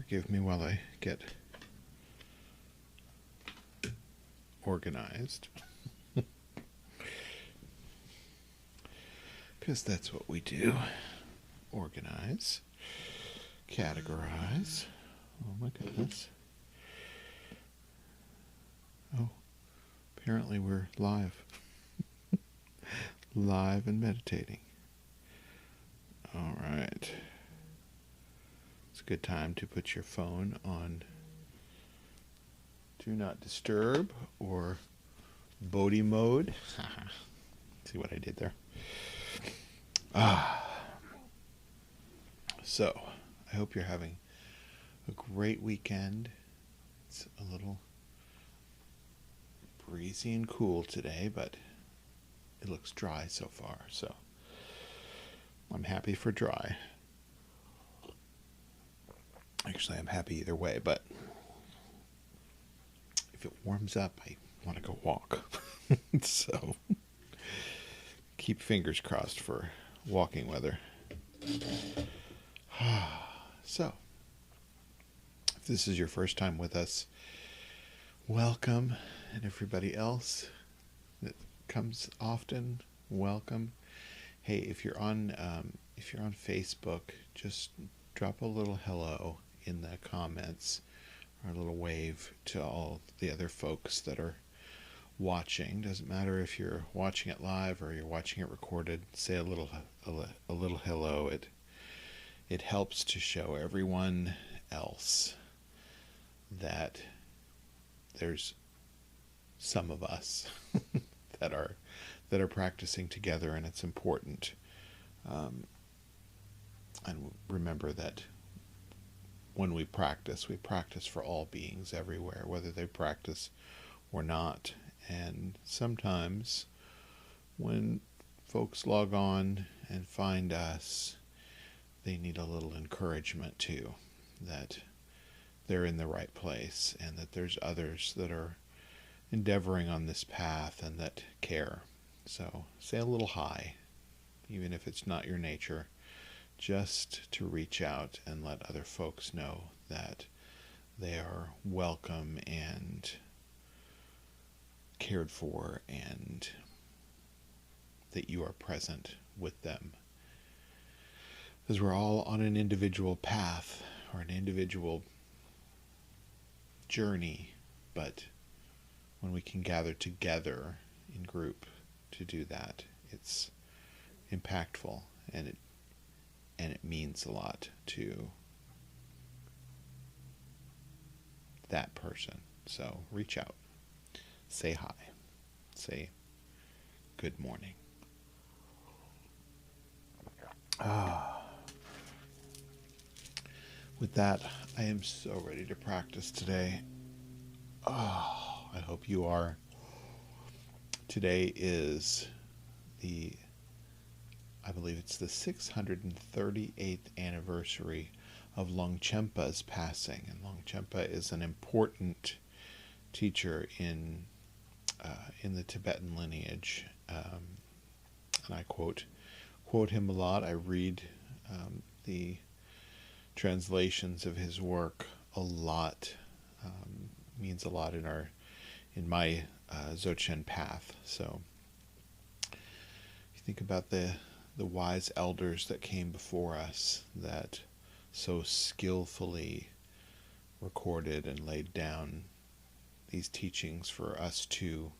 Forgive me while I get organized. Because that's what we do. Organize. Categorize. Oh my goodness. Oh, apparently we're live. Live and meditating. All right. It's a good time to put your phone on Do Not Disturb or Bodhi mode. See what I did there? So, I hope you're having a great weekend. It's a little breezy and cool today, but it looks dry so far, so I'm happy for dry. Actually, I'm happy either way, but if it warms up, I want to go walk. So, keep fingers crossed for walking weather. So, if this is your first time with us, welcome, and everybody else that comes often, welcome. Hey, if you're on Facebook, just drop a little hello in the comments, or a little wave to all the other folks that are watching. Doesn't matter if you're watching it live or you're watching it recorded. Say a little hello. It helps to show everyone else that there's some of us that are practicing together, and it's important. And remember that when we practice for all beings everywhere, whether they practice or not. And sometimes when folks log on and find us, they need a little encouragement too, that they're in the right place and that there's others that are endeavoring on this path and that care. So say a little hi, even if it's not your nature, just to reach out and let other folks know that they are welcome and cared for, and that you are present with them. Because we're all on an individual path or an individual journey, but when we can gather together in group to do that, it's impactful, and it means a lot to that person. So reach out, say hi, say good morning. With that, I am so ready to practice today. I hope you are. Today is I believe it's the 638th anniversary of Longchenpa's passing. And Longchenpa is an important teacher in the Tibetan lineage. And I quote him a lot. I read the translations of his work a lot. Means a lot in my Dzogchen path. So you think about the wise elders that came before us that so skillfully recorded and laid down these teachings for us to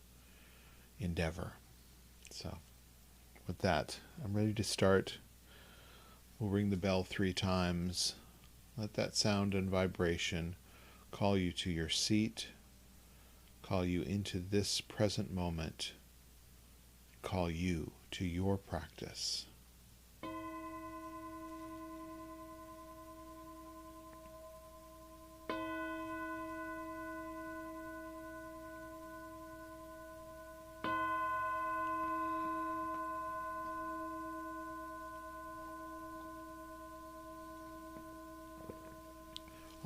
endeavor. So with that, I'm ready to start. We'll ring the bell 3 times. Let that sound and vibration call you to your seat, call you into this present moment, call you to your practice.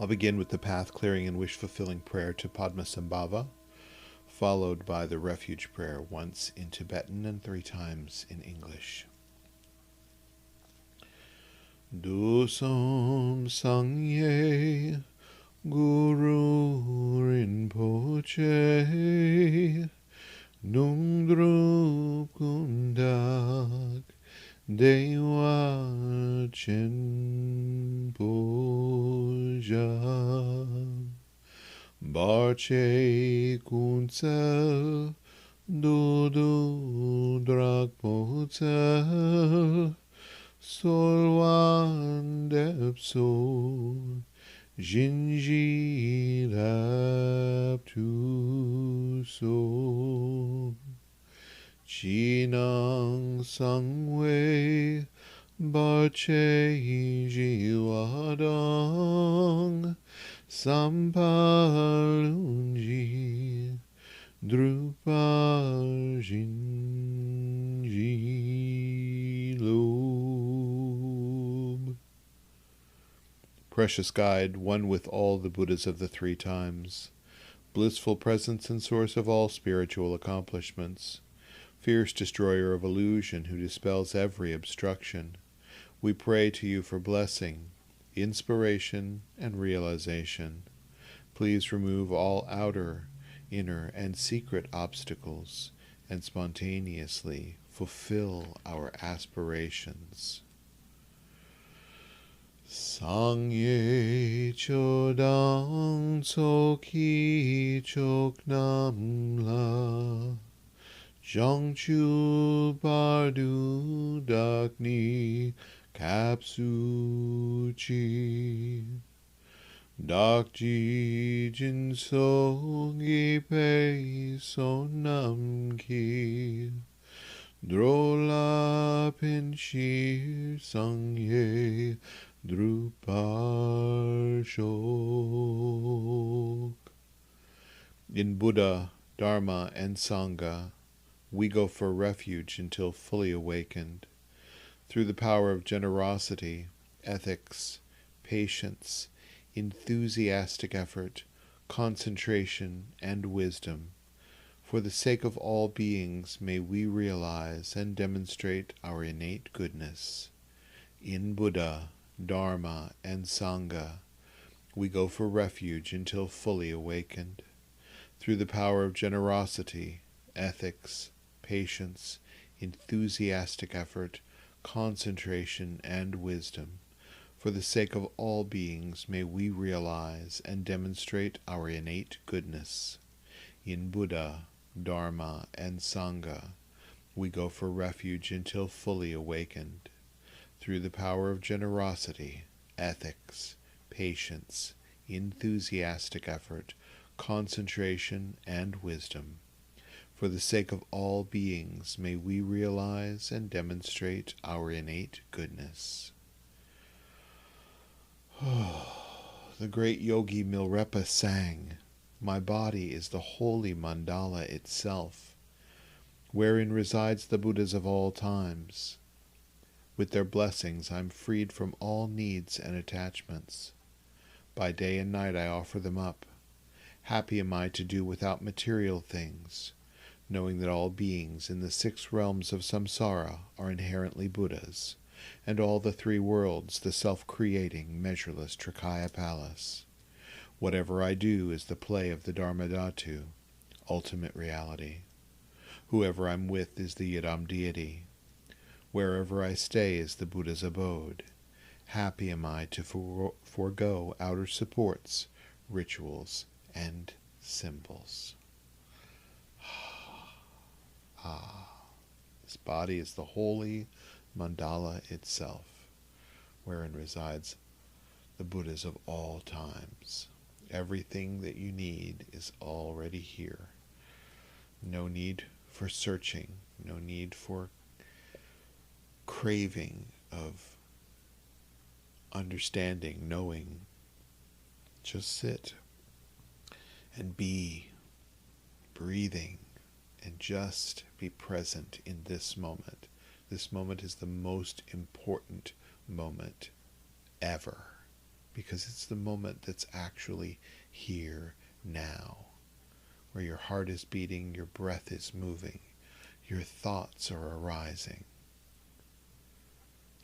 I'll begin with the path clearing and wish fulfilling prayer to Padmasambhava, followed by the refuge prayer once in Tibetan and 3 times in English. Dusam Sangye Guru Rinpoche Nungdrup Kundak Dewa Chenpoja Barche Kunsel Dudu Drakmotel Solwan Depso Jinji Laptu So Chinang Sangwei Barche Jiwadang Sampalunji Drupal Jinji Lob. Precious Guide, one with all the Buddhas of the three times, blissful presence and source of all spiritual accomplishments, fierce destroyer of illusion who dispels every obstruction, we pray to you for blessing, inspiration, and realization. Please remove all outer, inner, and secret obstacles, and spontaneously fulfill our aspirations. Sangye Chodang Tsoki Choknamla Zhangchu Bardu Dakni Kapsuchi Dakji Jinso Gipe Sonamki Drola Pinshir Sangye Drupal Shok. In Buddha, Dharma, and Sangha, we go for refuge until fully awakened. Through the power of generosity, ethics, patience, enthusiastic effort, concentration, and wisdom, for the sake of all beings, may we realize and demonstrate our innate goodness. In Buddha, Dharma, and Sangha, we go for refuge until fully awakened. Through the power of generosity, ethics, patience, enthusiastic effort, concentration, and wisdom, for the sake of all beings, may we realize and demonstrate our innate goodness. In Buddha, Dharma, and Sangha, we go for refuge until fully awakened. Through the power of generosity, ethics, patience, enthusiastic effort, concentration, and wisdom, for the sake of all beings, may we realize and demonstrate our innate goodness. The great yogi Milrepa sang, "My body is the holy mandala itself, wherein resides the Buddhas of all times. With their blessings I am freed from all needs and attachments. By day and night I offer them up. Happy am I to do without material things, knowing that all beings in the 6 realms of samsara are inherently Buddhas, and all the 3 worlds the self-creating, measureless Trikaya Palace. Whatever I do is the play of the Dharmadhatu, ultimate reality. Whoever I'm with is the Yidam deity. Wherever I stay is the Buddha's abode. Happy am I to forego outer supports, rituals, and symbols." This body is the holy mandala itself, wherein resides the Buddhas of all times. Everything that you need is already here. No need for searching, no need for craving of understanding, knowing. Just sit and be, breathing, and just be present in this moment. This moment is the most important moment ever, because it's the moment that's actually here now, where your heart is beating, your breath is moving, your thoughts are arising.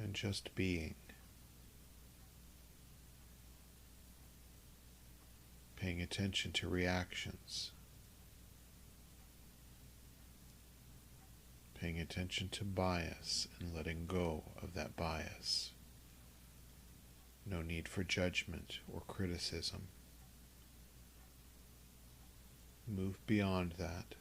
and just being, paying attention to reactions, paying attention to bias and letting go of that bias. No need for judgment or criticism. Move beyond that.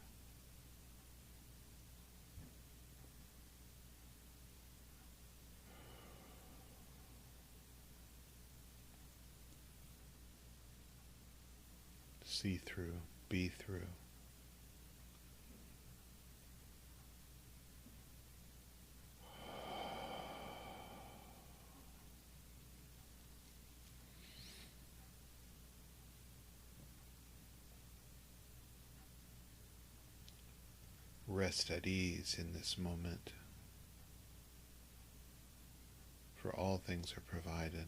See through, be through. Rest at ease in this moment, for all things are provided.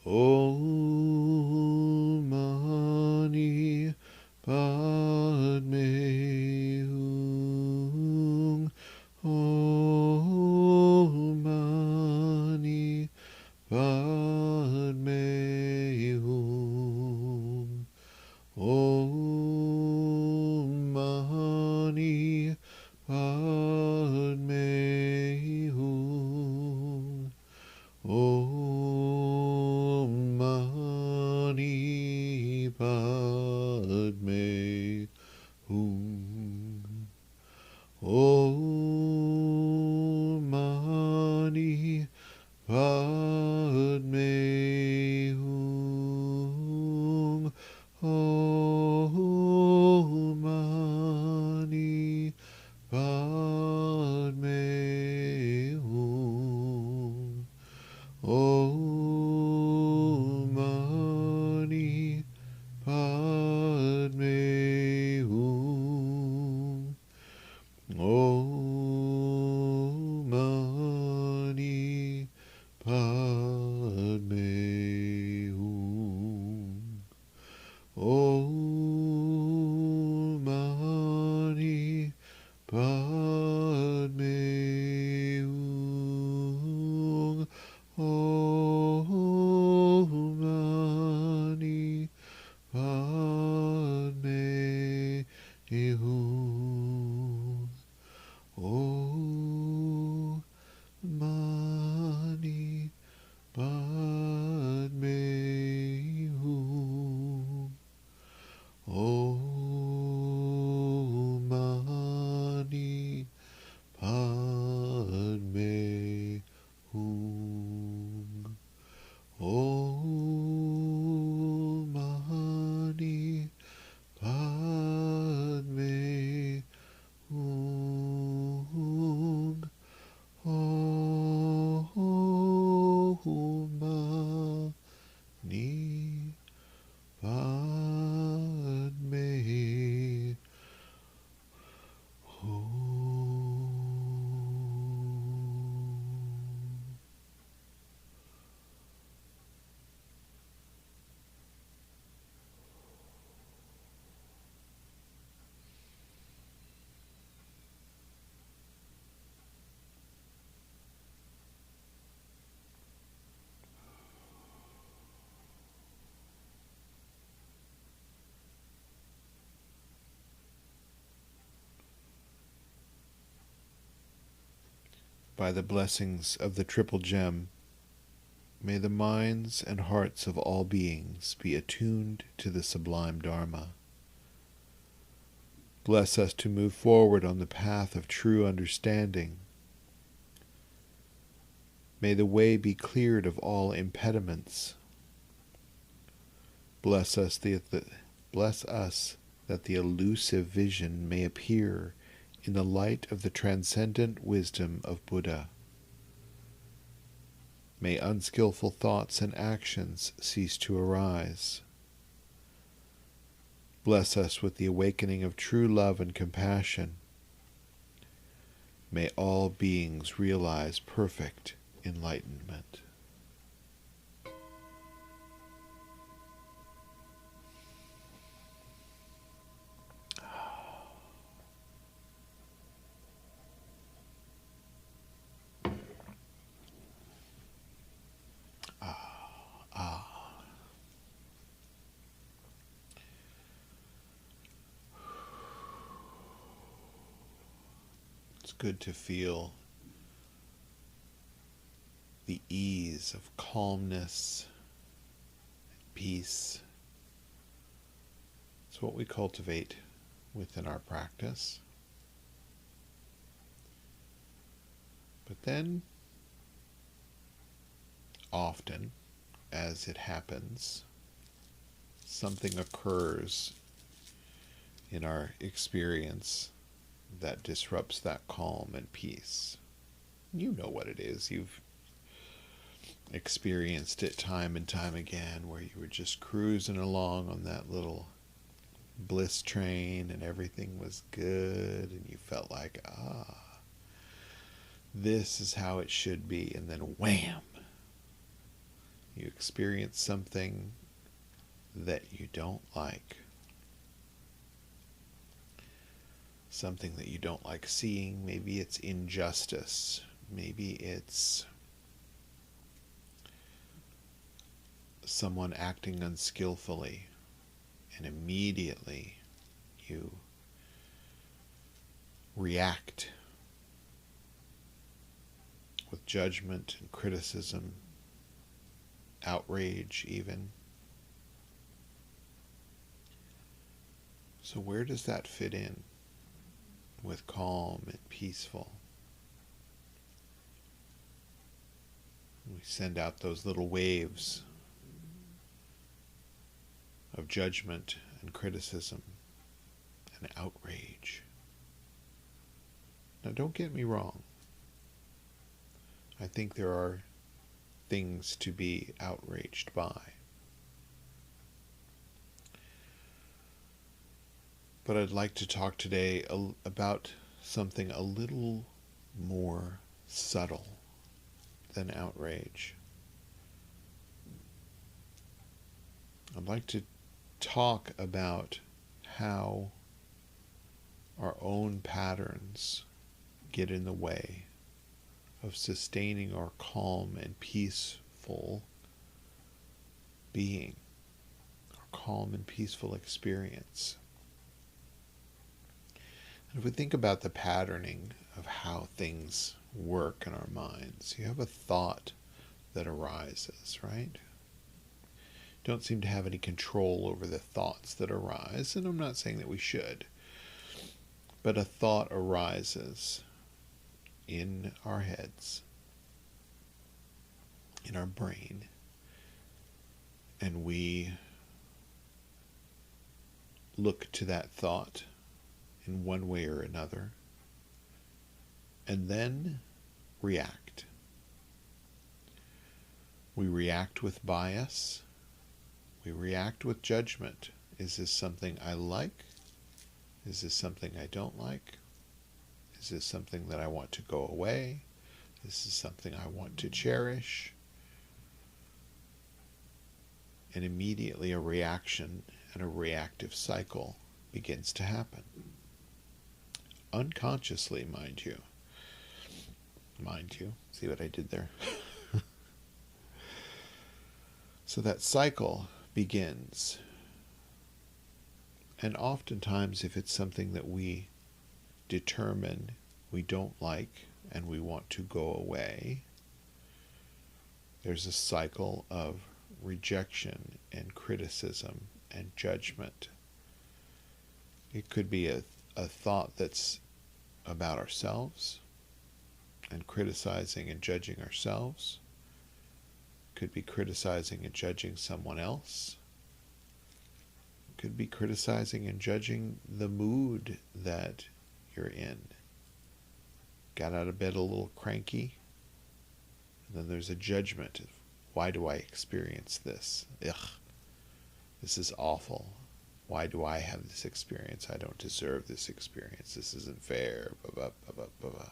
Om Mani Padme Hum. Om Mani Padme Hum. Om Mani Padme Hum. Om Mani Padme Hum. Om Mani Padme Hum. Om Mani Padme Hum. Om Mani Padme Hum. Om Mani Padme Hum. Om Mani Padme Hum. Om Mani Padme Hum. Om Mani Padme Hum. Om Mani Padme Hum. Om Mani Padme Hum. Om Mani Padme By the blessings of the Triple Gem, may the minds and hearts of all beings be attuned to the sublime Dharma. Bless us to move forward on the path of true understanding. May the way be cleared of all impediments. Bless us that the elusive vision may appear in the light of the transcendent wisdom of Buddha. May unskillful thoughts and actions cease to arise. Bless us with the awakening of true love and compassion. May all beings realize perfect enlightenment. It's good to feel the ease of calmness, peace. It's what we cultivate within our practice. But then, often, as it happens, something occurs in our experience that disrupts that calm and peace. You know what it is. You've experienced it time and time again, where you were just cruising along on that little bliss train and everything was good and you felt like, this is how it should be, and then wham, you experience something that you don't like. Something that you don't like seeing. Maybe it's injustice. Maybe it's someone acting unskillfully, and immediately you react with judgment and criticism, outrage even. So where does that fit in with calm and peaceful? We send out those little waves of judgment and criticism and outrage. Now, don't get me wrong. I think there are things to be outraged by. But I'd like to talk today about something a little more subtle than outrage. I'd like to talk about how our own patterns get in the way of sustaining our calm and peaceful being, our calm and peaceful experience. And if we think about the patterning of how things work in our minds, you have a thought that arises, right? Don't seem to have any control over the thoughts that arise, and I'm not saying that we should, but a thought arises in our heads, in our brain, and we look to that thought in one way or another, and then react. We react with bias. We react with judgment. Is this something I like? Is this something I don't like? Is this something that I want to go away? Is this something I want to cherish? And immediately a reaction and a reactive cycle begins to happen. Unconsciously, mind you. See what I did there? So that cycle begins. And oftentimes, if it's something that we determine we don't like and we want to go away, there's a cycle of rejection and criticism and judgment. It could be a thought that's about ourselves and criticizing and judging ourselves. It could be criticizing and judging someone else. It could be criticizing and judging the mood that you're in. Got out of bed a little cranky, and then there's a judgment of, why do I experience this? Ugh, this is awful. Why do I have this experience? I don't deserve this experience. This isn't fair. Blah, blah, blah, blah, blah.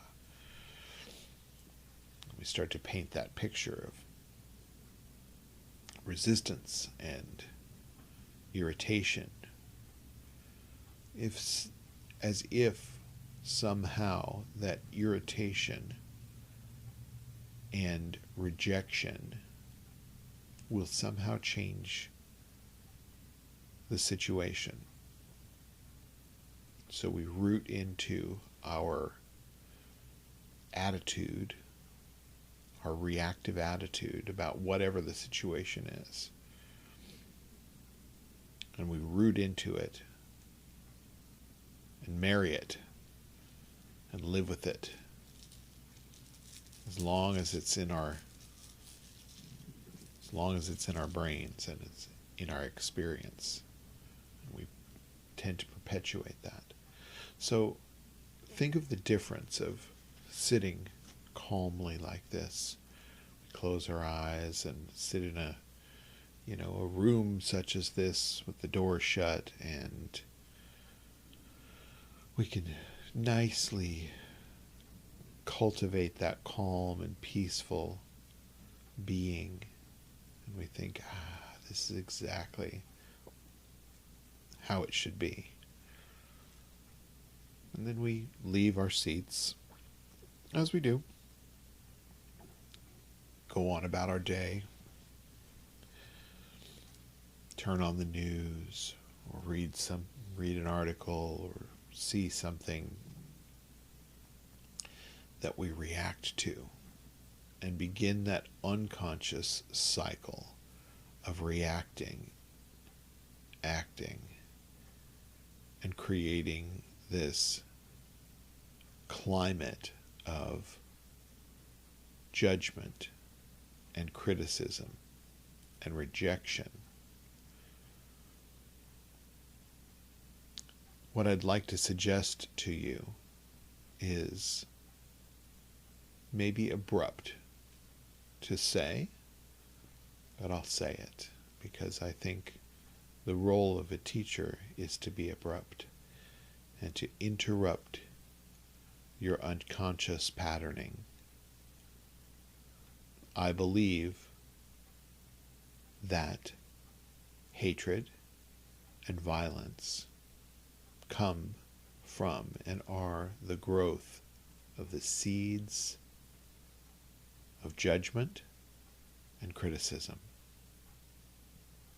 We start to paint that picture of resistance and irritation, as if somehow that irritation and rejection will somehow change the situation. So we root into our attitude, our reactive attitude about whatever the situation is. And we root into it and marry it and live with it as long as it's in our brains and it's in our experience. And we tend to perpetuate that. So think of the difference of sitting calmly like this. We close our eyes and sit in a room such as this with the door shut, and we can nicely cultivate that calm and peaceful being, and we think, this is exactly how it should be. And then we leave our seats, as we do, go on about our day, turn on the news, or read an article, or see something that we react to, and begin that unconscious cycle of reacting, acting, and creating this climate of judgment and criticism and rejection. What I'd like to suggest to you is maybe abrupt to say, but I'll say it because I think the role of a teacher is to be abrupt and to interrupt your unconscious patterning. I believe that hatred and violence come from and are the growth of the seeds of judgment and criticism.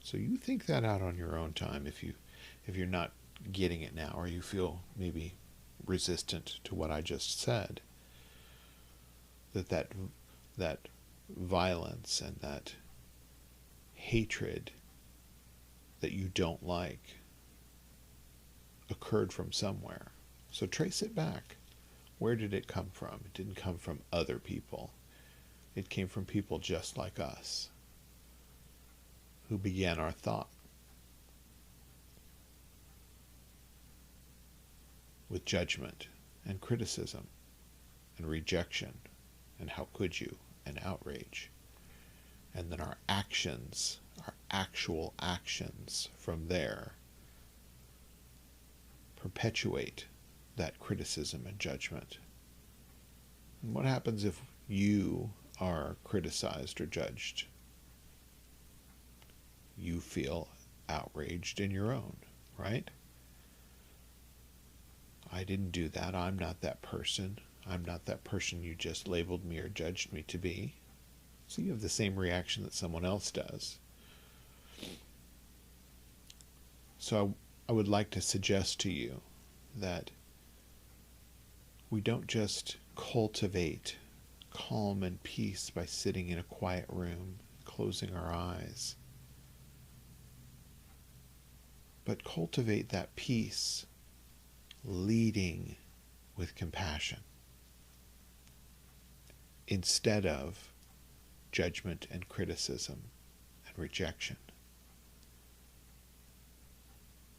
So you think that out on your own time if you're not getting it now, or you feel maybe resistant to what I just said. That violence and that hatred that you don't like occurred from somewhere. So trace it back. Where did it come from? It didn't come from other people. It came from people just like us, who began our thought with judgment and criticism and rejection and how could you and outrage. And then our actions, our actual actions from there perpetuate that criticism and judgment. And what happens if you are criticized or judged? You feel outraged in your own, right? I didn't do that. I'm not that person. I'm not that person you just labeled me or judged me to be. So you have the same reaction that someone else does. So I would like to suggest to you that we don't just cultivate calm and peace by sitting in a quiet room, closing our eyes, but cultivate that peace leading with compassion instead of judgment and criticism and rejection.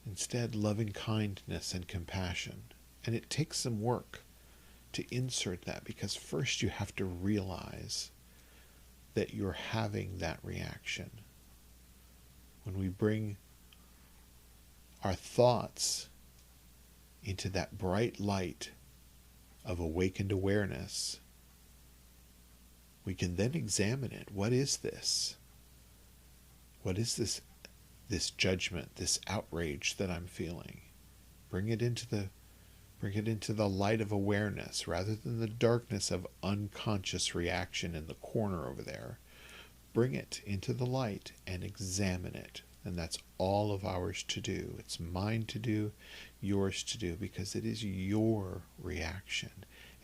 Instead, loving kindness and compassion. And it takes some work to insert that, because first you have to realize that you're having that reaction. When we bring our thoughts into that bright light of awakened awareness, we can then examine it. What is this? What is this judgment, this outrage that I'm feeling? Bring it into the light of awareness rather than the darkness of unconscious reaction in the corner over there. Bring it into the light and examine it. And that's all of ours to do. It's mine to do, yours to do, because it is your reaction.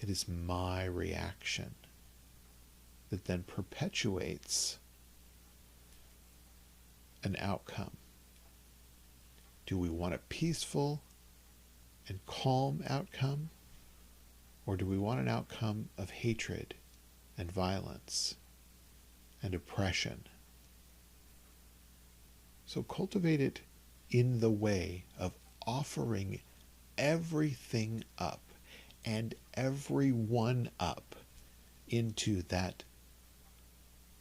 It is my reaction that then perpetuates an outcome. Do we want a peaceful and calm outcome, or do we want an outcome of hatred and violence and oppression? So cultivate it in the way of offering everything up and everyone up into that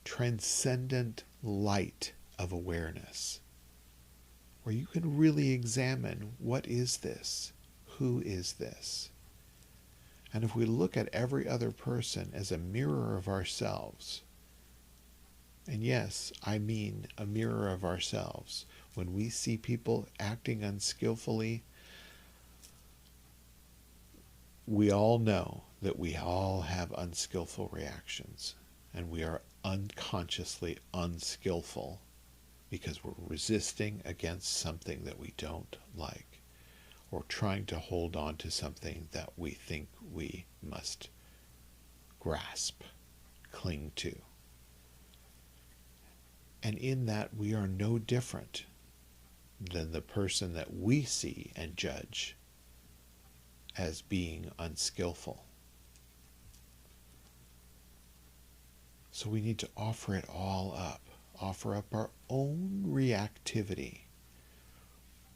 transcendent light of awareness, where you can really examine, what is this? Who is this? And if we look at every other person as a mirror of ourselves, and yes, I mean a mirror of ourselves, when we see people acting unskillfully, we all know that we all have unskillful reactions, and we are unconsciously unskillful because we're resisting against something that we don't like, or trying to hold on to something that we think we must grasp, cling to. And in that, we are no different than the person that we see and judge as being unskillful. So we need to offer it all up, offer up our own reactivity.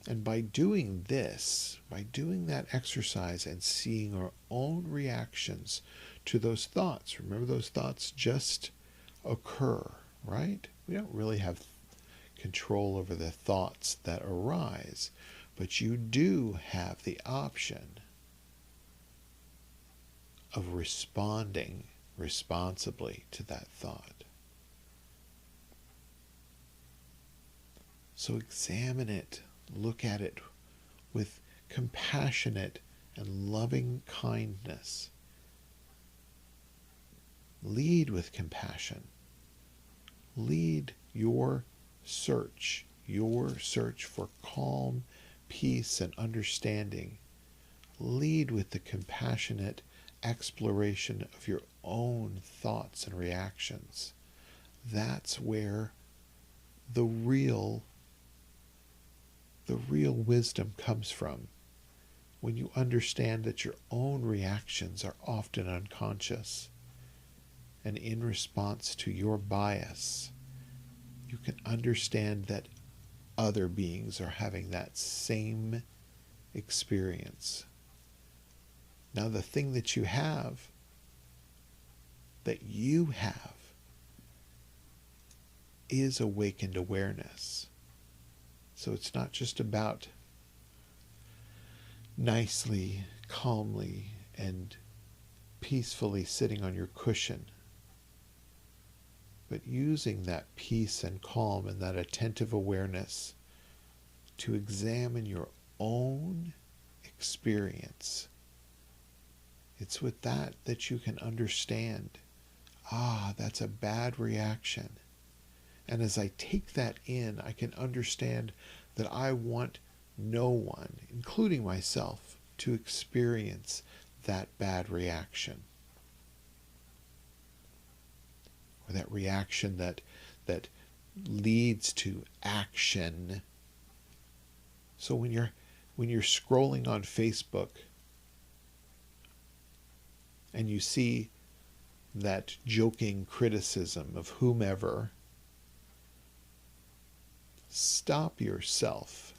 And by doing this, by doing that exercise and seeing our own reactions to those thoughts, remember those thoughts just occur, right? We don't really have control over the thoughts that arise, but you do have the option of responding responsibly to that thought. So examine it, look at it with compassionate and loving kindness. Lead with compassion. Lead your search for calm, peace, and understanding. Lead with the compassionate exploration of your own thoughts and reactions. That's where the real wisdom comes from. When you understand that your own reactions are often unconscious, and in response to your bias, you can understand that other beings are having that same experience. Now, the thing that you have, is awakened awareness. So it's not just about nicely, calmly, and peacefully sitting on your cushion, but using that peace and calm and that attentive awareness to examine your own experience. It's with that you can understand, that's a bad reaction. And as I take that in, I can understand that I want no one, including myself, to experience that bad reaction. Or that reaction that leads to action. So when you're scrolling on Facebook and you see that joking criticism of whomever, stop yourself.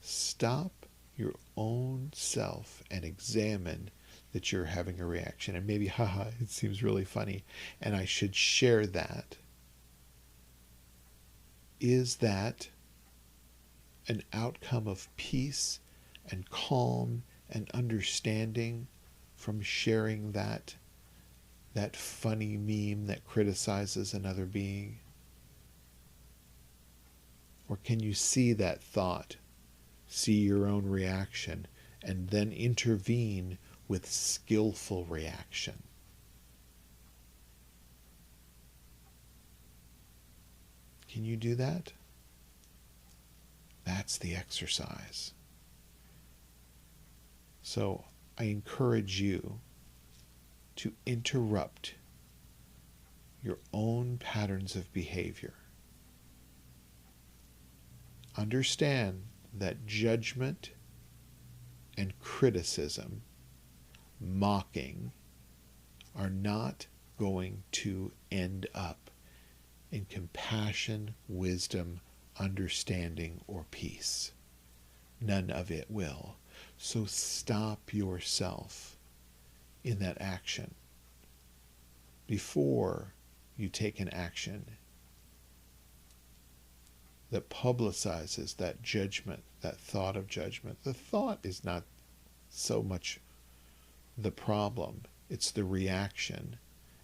Stop your own self and examine that you're having a reaction. And maybe, it seems really funny, and I should share that. Is that an outcome of peace and calm and understanding from sharing that funny meme that criticizes another being? Or can you see that thought, see your own reaction, and then intervene with skillful reaction? Can you do that? That's the exercise. So I encourage you to interrupt your own patterns of behavior. Understand that judgment and criticism, mocking, are not going to end up in compassion, wisdom, understanding, or peace. None of it will. So stop yourself in that action before you take an action that publicizes that judgment, that thought of judgment. The thought is not so much the problem. It's the reaction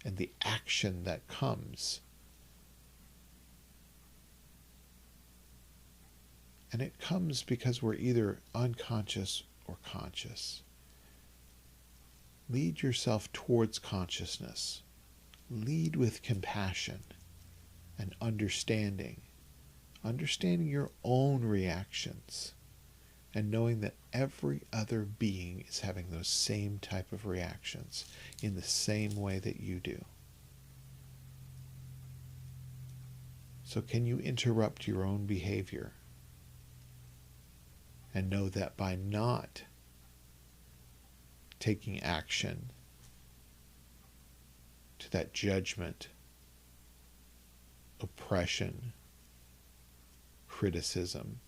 and the action that comes. And it comes because we're either unconscious or conscious. Lead yourself towards consciousness. Lead with compassion and understanding. Understanding your own reactions and knowing that every other being is having those same type of reactions in the same way that you do. So can you interrupt your own behavior and know that by not taking action to that judgment, oppression, criticism,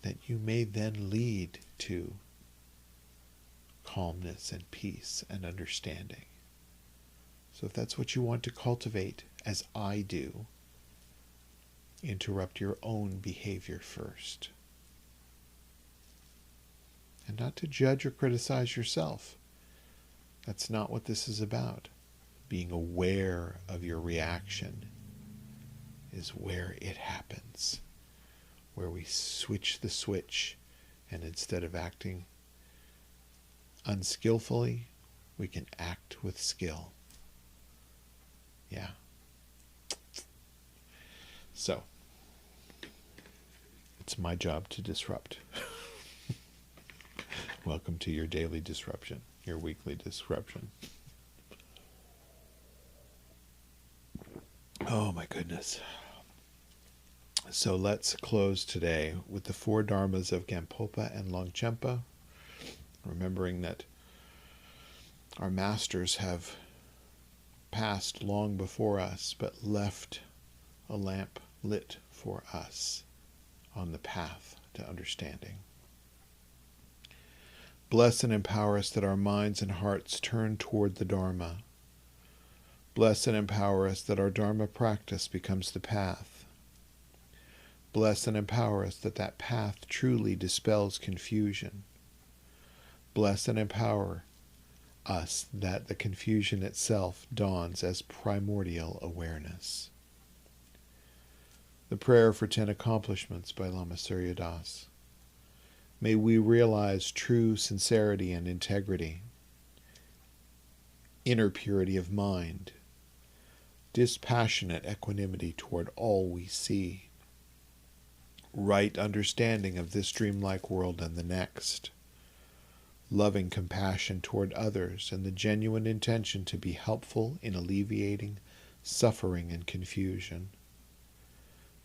that you may then lead to calmness and peace and understanding. So if that's what you want to cultivate, as I do, interrupt your own behavior first. And not to judge or criticize yourself. That's not what this is about. Being aware of your reaction is where it happens, where we switch the switch, and instead of acting unskillfully, we can act with skill. Yeah. So, it's my job to disrupt. Welcome to your daily disruption, your weekly disruption. Oh my goodness. So let's close today with the 4 Dharmas of Gampopa and Longchenpa, remembering that our masters have passed long before us, but left a lamp lit for us on the path to understanding. Bless and empower us that our minds and hearts turn toward the Dharma. Bless and empower us that our Dharma practice becomes the path. Bless and empower us that that path truly dispels confusion. Bless and empower us that the confusion itself dawns as primordial awareness. The Prayer for 10 Accomplishments by Lama Surya Das. May we realize true sincerity and integrity, inner purity of mind, dispassionate equanimity toward all we see, right understanding of this dreamlike world and the next, loving compassion toward others, and the genuine intention to be helpful in alleviating suffering and confusion.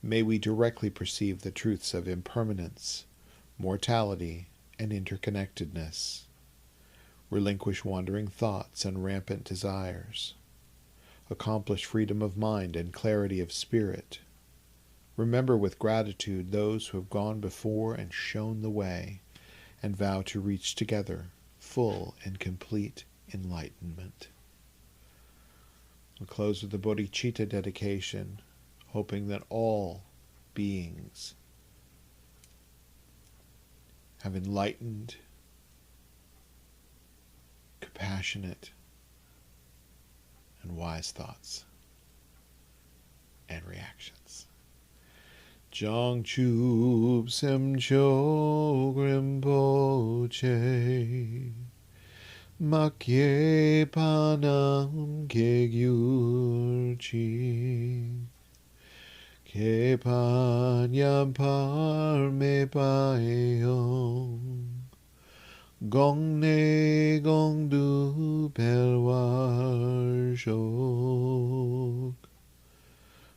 May we directly perceive the truths of impermanence, mortality, and interconnectedness. Relinquish wandering thoughts and rampant desires. Accomplish freedom of mind and clarity of spirit. Remember with gratitude those who have gone before and shown the way, and vow to reach together full and complete enlightenment. We'll close with the bodhicitta dedication, hoping that all beings have enlightened, compassionate, and wise thoughts and reactions. Jangchub Semcho Grimpoche Makye Panam Kegyurchi Kepanyam Parme Paeom Gongne Gongdu Pelwar Shok.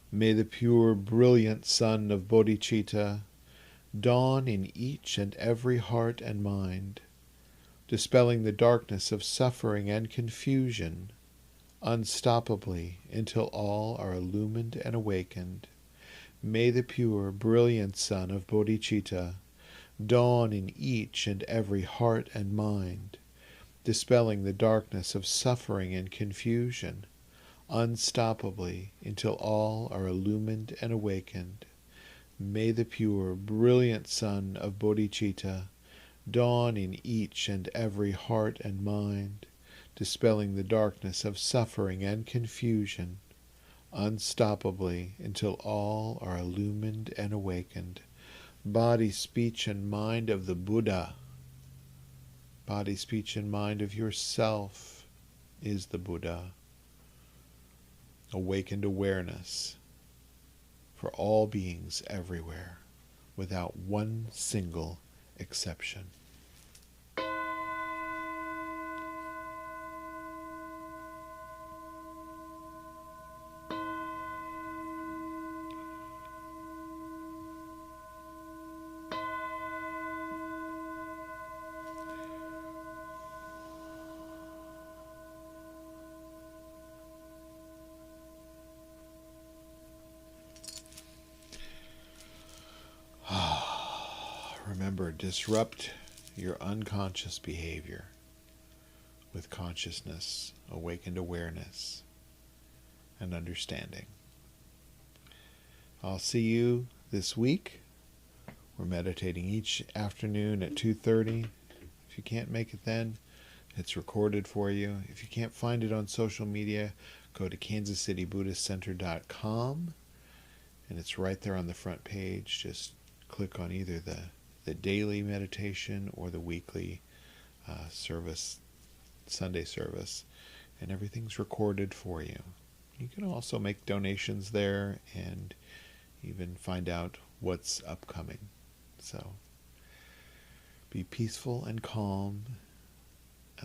May the pure, brilliant sun of bodhicitta dawn in each and every heart and mind, dispelling the darkness of suffering and confusion unstoppably until all are illumined and awakened. May the pure, brilliant sun of bodhicitta dawn in each and every heart and mind, dispelling the darkness of suffering and confusion unstoppably until all are illumined and awakened. May the pure, brilliant sun of bodhicitta dawn in each and every heart and mind, dispelling the darkness of suffering and confusion, unstoppably until all are illumined and awakened. Body, speech, and mind of the Buddha, body, speech, and mind of yourself is the Buddha. Awakened awareness for all beings everywhere, without one single exception. Remember, disrupt your unconscious behavior with consciousness, awakened awareness, and understanding. I'll see you this week. We're meditating each afternoon at 2:30. If you can't make it then, it's recorded for you. If you can't find it on social media, go to kansascitybuddhistcenter.com, and it's right there on the front page. Just click on either the daily meditation or the weekly service, Sunday service, and everything's recorded for you. You can also make donations there and even find out what's upcoming. So be peaceful and calm